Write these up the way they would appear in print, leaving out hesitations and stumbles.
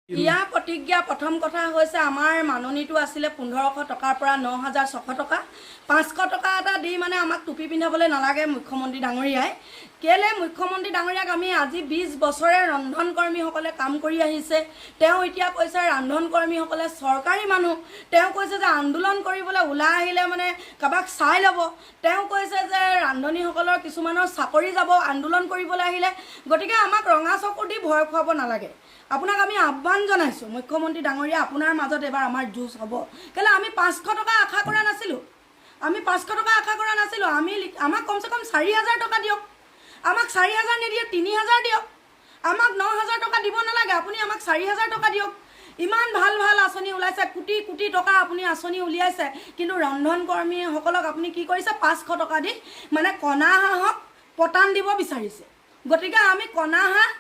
ইয়াৰ প্ৰতিজ্ঞা প্ৰথম কথা হৈছে আমাৰ মাননীটো আছিলে 1500 টকাৰ পৰা 9600 টকা 500 টকা এটা দি মানে আমাক টুপি পিন্ধাবলৈ নালাগে মুখ্যমন্ত্ৰী ডাঙৰীয়াই কেলে মুখ্যমন্ত্ৰী ডাঙৰীয়াক আমি আজি 20 বছৰে ৰন্ধন কৰ্মীসকলে কাম কৰি আহিছে তেওঁ এতিয়া কৈছে ৰন্ধন কৰ্মীসকলে চৰকাৰী মানুহ তেওঁ কৈছে যে আন্দোলন কৰিবলৈ ওলাই আহিলে মানে কাবাক চাই ল'ব তেওঁ কৈছে যে ৰান্ধনীসকলৰ কিছুমানৰ চাকৰি যাব আন্দোলন কৰিবলৈ আহিলে গতিকে আমাক ৰঙা চকু দি ভয় খুৱাব নালাগে আপোনাক আমি আহ্বান জনাইছো মুখ্যমন্ত্ৰী ডাঙৰীয়া আপোনাৰ মাজত এবাৰ আমাৰ যুঁজ হ'ব কেলে আমি 500 টকা আশা কৰা নাছিলো আমি 500 টকা আশা কৰা নাছিলো আমি আমাক কমসে কম 4000 টকা দিয়ক আমাক 4000 নিদিয়ে 3000 দিয়ক আমাক 9000 টকা দিব নালাগে আপুনি আমাক 4000 টকা দিয়ক ইমান ভাল ভাল আঁচনি ওলাইছে কোটি কোটি টকা আপুনি আঁচনি উলিয়াইছে কিন্তু ৰন্ধন কৰ্মীসকলক আপুনি কি কৰিছে 500 টকা দি মানে কণা হাঁহক পতান দিব বিচাৰিছে গতিকে আমি কণা হাঁহ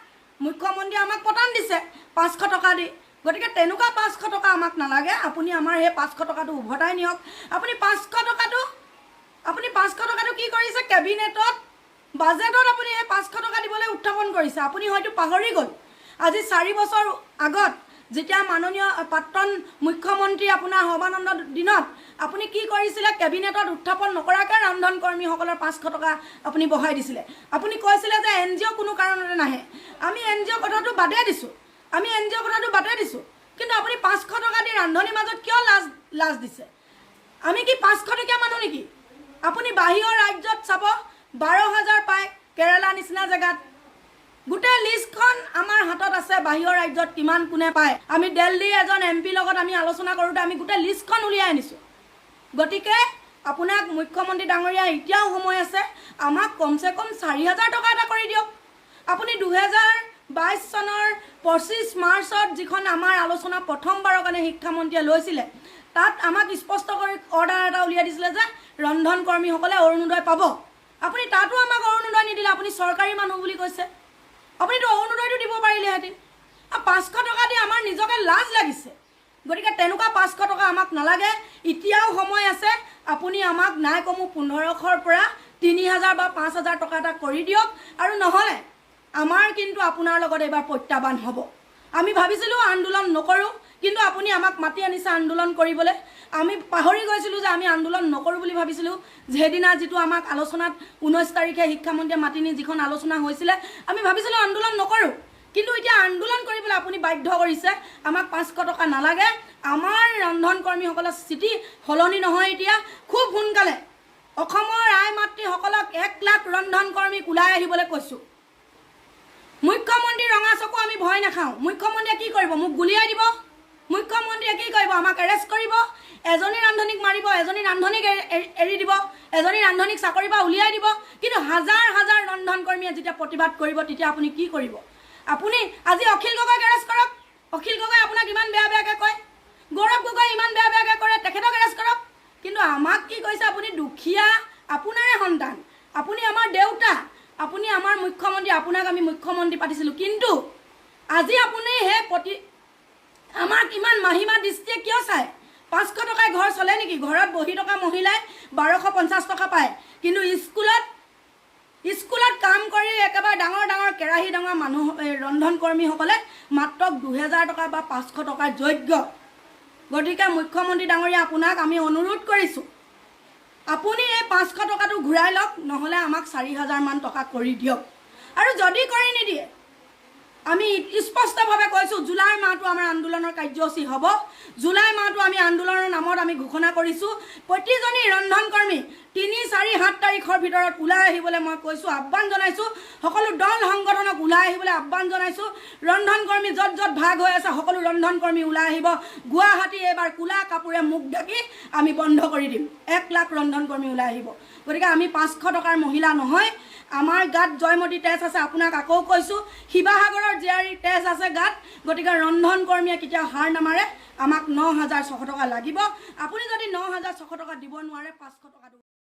মুখ্যমন্ত্ৰী আমাক পতান দিছে 500 টকা দি গতিকে তেনুকা 500 টকা আমাক নালাগে আপুনি আমাৰ হে 500 টকাটো উভতাই নিয়ক আপুনি 500 টকাটো কি কৰিছে কেবিনেটত বাজেটত আপুনি হে 500 টকা দিবলৈ উত্থাপন কৰিছে আপুনি হয়তো পাহৰি গ'ল আজি 4 বছৰ আগত যেতিয়া মাননীয় প্ৰাক্তন মুখ্যমন্ত্ৰী আপোনাৰ সৰ্বানন্দ দিনত আপুনি কি কৰিছিলে কেবিনেটত উত্থাপন নকৰাকে ৰন্ধন কৰ্মীসকলৰ 500 টকা আপুনি বঢ়াই দিছিলে আপুনি কৈছিলে যে এনজিও কোনো কাৰণতে নাহে আমি এনজিও কথাটো বাদে দিছো কিন্তু আপুনি 500 টকা দি ৰান্ধনীৰ মাজত কিয় লাজ দিছে আমি কি 500 টকীয়া মানুহ নেকি আপুনি বাহিৰৰ ৰাজ্যত চাব 12000 পায় কেৰালা নিচিনা জেগাত গোটে লিষ্টখন আমাৰ হাতত আছে বাহিৰৰ ৰাজ্যত কিমান কোনে পায় আমি দিল্লী এজন এমপি লগত আমি আলোচনা কৰোতে আমি গোটে লিষ্টখন উলিয়াই আনিছো গতিকে আপোনাক মুখ্যমন্ত্ৰী ডাঙৰীয়া এতিয়াও সময় আছে আমাক কমসে কম 4000 টকা এটা কৰি দিয়ক আপুনি 2022 চনৰ 25 মাৰ্চত যিখন আমাৰ আলোচনা প্ৰথমবাৰৰ কাৰণে শিক্ষামন্ত্ৰীয়ে লৈছিলে তাত আমাক স্পষ্ট কৰি অৰ্ডাৰ এটা উলিয়াই দিছিলে যে ৰন্ধন কৰ্মীসকলে অৰুণোদয় পাব আপুনি তাতো আমাক অৰুণোদয় নিদিলে আপুনি চৰকাৰী মানুহ বুলি কৈছে আপুনি তো অৰুণোদয়টো দিব পাৰিলে হেতেন 500 টকা দি আমাৰ নিজকে লাজ লাগিছে গতিকে তেনুকা 500 টকা আমাক নালাগে এতিয়াও সময় আছে আপুনি আমাক নাই কমু 1500 পৰা 3000 বা 5000 টকা এটা কৰি দিয়ক আৰু নহলে আমাৰ কিন্তু আপোনাৰ লগত এবাৰ প্ৰত্যাহ্বান হ'ব আমি ভাবিছিলো আন্দোলন নকৰো কিন্তু আপুনি আমাক মাতি আনিছে আন্দোলন কৰিবলৈ আমি পাহৰি গৈছিলো যে আমি আন্দোলন নকৰো বুলি ভাবিছিলো যেদিনা যেটো আমাক আলোচনাত 19 তাৰিখে শিক্ষামন্ত্ৰীয়ে মাতিনি যিখন আলোচনা হৈছিল আমি ভাবিছিলো আন্দোলন নকৰো কিন্তু এতিয়া আন্দোলন কৰিবলৈ আপুনি বাধ্য কৰিছে আমাক 500 টকা নালাগে আমাৰ ৰন্ধন কৰ্মীসকলৰ স্থিতি হলনি নহয় এতিয়া খুব সোনকালে অসমৰ আই মাতৃসকলক 1 লাখ ৰন্ধন কৰ্মীক ওলাই আহিবলৈ কৈছো মুখ্যমন্ত্ৰী ৰঙা চকু আমি ভয় নাখাও মুখ্যমন্ত্ৰীয়ে কি কৰিব মোক গুলিয়াই দিব মুখ্যমন্ত্ৰীয়ে কি কৰিব আমাক এৰেষ্ট কৰিব এজনী ৰান্ধনীক মাৰিব এজনী ৰান্ধনীক এৰি দিব এজনী ৰান্ধনীক চাকৰি পৰা উলিয়াই দিব কিন্তু হাজাৰ হাজাৰ ৰন্ধন কৰ্মীয়ে যেতিয়া প্ৰতিবাদ কৰিব তেতিয়া আপুনি কি কৰিব আপুনি আজি অখিল গগৈক এৰেষ্ট কৰক অখিল গগৈ আপোনাক ইমান বেয়াকে কয় গৌৰৱ গগৈ ইমান বেয়াকে কৰে তেখেতক এৰেষ্ট কৰক কিন্তু আমাক কি কৈছে আপুনি দুখিয়া আপোনাৰে সন্তান আপুনি আমাৰ দেউতা আপুনি আমাৰ মুখ্যমন্ত্ৰী আপোনাক আমি মুখ্যমন্ত্ৰী পাতিছিলো কিন্তু আজি আপুনি হে আমাক ইমান মাহিমা দৃষ্টিয়ে কিয় চাই 500 টকায় ঘৰ চলে নেকি ঘৰত বহি থকা মহিলাই 1250 টকা পায় কিন্তু স্কুলত কাম কৰি একেবাৰে ডাঙৰ কেৰাহী ডাঙৰ মানুহ ৰন্ধন কৰ্মীসকলে মাত্ৰ 2000 টকা বা 500 টকাৰ যোগ্য গতিকে মুখ্যমন্ত্ৰী ডাঙৰীয়া আপোনাক আমি অনুৰোধ কৰিছো আপুনি এই 500 টকাটো ঘূৰাই লওক নহলে আমাক 4000 মান টকা কৰি দিয়ক আৰু যদি কৰি নিদিয়ে আমি স্পষ্টভাৱে কৈছো জুলাই মাহটো আমাৰ আন্দোলনৰ কাৰ্যসূচী হ'ব জুলাই মাহটো আমি আন্দোলনৰ নামত আমি ঘোষণা কৰিছো প্ৰতিজনী ৰন্ধন কৰ্মী 3, 4, 7 তাৰিখৰ ভিতৰত ওলাই আহিবলৈ মই কৈছো আহ্বান জনাইছো সকলো দল সংগঠনক ওলাই আহিবলৈ আহ্বান জনাইছো ৰন্ধন কৰ্মী যত ভাগ হৈ আছে সকলো ৰন্ধন কৰ্মী ওলাই আহিব গুৱাহাটী এবাৰ কুলা কাপোৰে মুখ ঢাকি আমি বন্ধ কৰি দিম 1 লাখ ৰন্ধন কৰ্মী ওলাই আহিব গতিকে আমি 500 টকাৰ মহিলা নহয় আমাৰ গাত জয়মতী তেজ আছে আপোনাক আকৌ কৈছো শিৱাসাগৰৰ জিয়াৰী তেজ আছে গাত গতিকে ৰন্ধন কৰ্মীয়ে কেতিয়া হাৰ নামাৰে আমাক 9600 টকা লাগিব আপুনি যদি 9600 টকা দিব নোৱাৰে 500 টকা